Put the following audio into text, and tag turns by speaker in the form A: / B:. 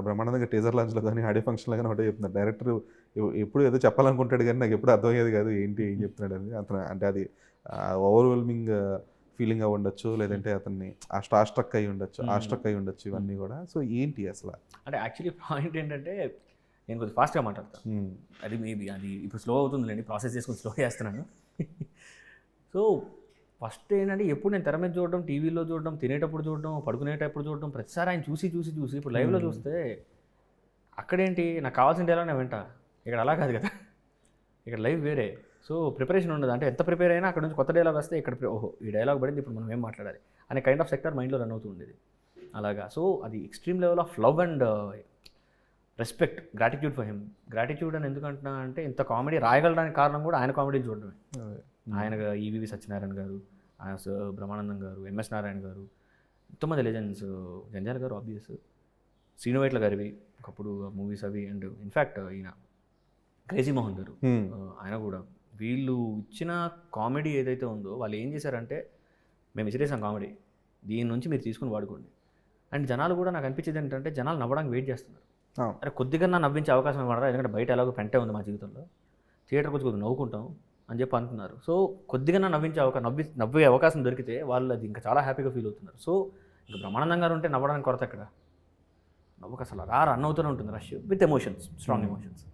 A: బ్రహ్మానందంగా teaser లాంచ్లో కానీ audio ఫంక్షన్లో కానీ ఒకటే చెప్తున్నారు, డైరెక్టర్ ఎప్పుడు ఏదో చెప్పాలనుకుంటాడు కానీ నాకు ఎప్పుడు అర్థమయ్యేది కాదు ఏంటి ఏం చెప్తున్నాడు అని. అతను అంటే అది ఓవర్వెల్మింగ్ ఫీలింగ్ అయి ఉండొచ్చు, లేదంటే అతన్ని ఆ స్ట్రక్ అయి ఉండొచ్చు, ఆ స్ట్రక్ అయి ఉండొచ్చు, ఇవన్నీ కూడా. సో ఏంటి అసలు
B: అంటే యాక్చువల్లీ పాయింట్ ఏంటంటే నేను కొంచెం ఫాస్ట్గా మాట్లాడతాను. అది మేబీ అది ఇప్పుడు స్లో అవుతుందిలేండి, ప్రాసెస్ చేసుకొని స్లో చేస్తున్నాను. సో ఫస్ట్ ఏంటంటే ఎప్పుడు నేను తెర మీద చూడడం, టీవీలో చూడడం, తినేటప్పుడు చూడడం, పడుకునేటప్పుడు చూడడం, ప్రతిసారి ఆయన చూసి ఇప్పుడు లైవ్లో చూస్తే అక్కడేంటి నాకు కావాల్సిన డైలాగ్ నేను వింటా, ఇక్కడ అలా కాదు కదా, ఇక్కడ లైవ్ వేరే. సో ప్రిపరేషన్ ఉండదు. అంటే ఎంత ప్రిపేర్ అయినా అక్కడ నుంచి కొత్త డైలాగ్ వస్తే ఇక్కడ ఓహో ఈ డైలాగ్ పడింది, ఇప్పుడు మనం ఏం మాట్లాడాలి అనే కైండ్ ఆఫ్ సెక్టర్ మైండ్లో రన్ అవుతూ ఉండేది అలాగా. సో అది extreme level of love and respect, gratitude for him. Gratitude అని ఎందుకంటున్నా అంటే ఇంత కామెడీ రాయగలడానికి కారణం కూడా ఆయన కామెడీని చూడడమే. ఆయన ఈవీవి సత్యనారాయణ గారు, ఆయన బ్రహ్మానందం గారు, ఎంఎస్ నారాయణ గారు, ఎంతోమంది లెజెండ్స్, జంజాల గారు ఆబ్వియస్, శ్రీనువైట్ల గారివి ఒకప్పుడు మూవీస్ అవి. అండ్ ఇన్ఫ్యాక్ట్ ఈయన క్రేజీ మోహన్ గారు, ఆయన కూడా. వీళ్ళు ఇచ్చిన కామెడీ ఏదైతే ఉందో వాళ్ళు ఏం చేశారంటే మేము విసిరేసాం కామెడీ, దీని నుంచి మీరు తీసుకుని వాడుకోండి. అండ్ జనాలు కూడా నాకు అనిపించేది ఏంటంటే జనాలు నవ్వడానికి వెయిట్ చేస్తున్నారు. అరే కొద్దిగా నవ్వించే అవకాశం ఇవ్వడరా, ఎందుకంటే బయట ఎలాగో పెంటే ఉంది మా జీవితంలో, థియేటర్కి వచ్చి కొద్దిగా నవ్వుకుంటాం అని చెప్పి అనుకున్నారు. సో కొద్దిగా నవ్వించే నవ్వే అవకాశం దొరికితే వాళ్ళు అది ఇంకా చాలా హ్యాపీగా ఫీల్ అవుతున్నారు. సో ఇంకా బ్రహ్మానందం గారు ఉంటే నవ్వడానికి కొరత ఎక్కడ, నవ్వుకు అసలు రన్ అవుతూనే ఉంటుంది, rush with emotions, strong emotions.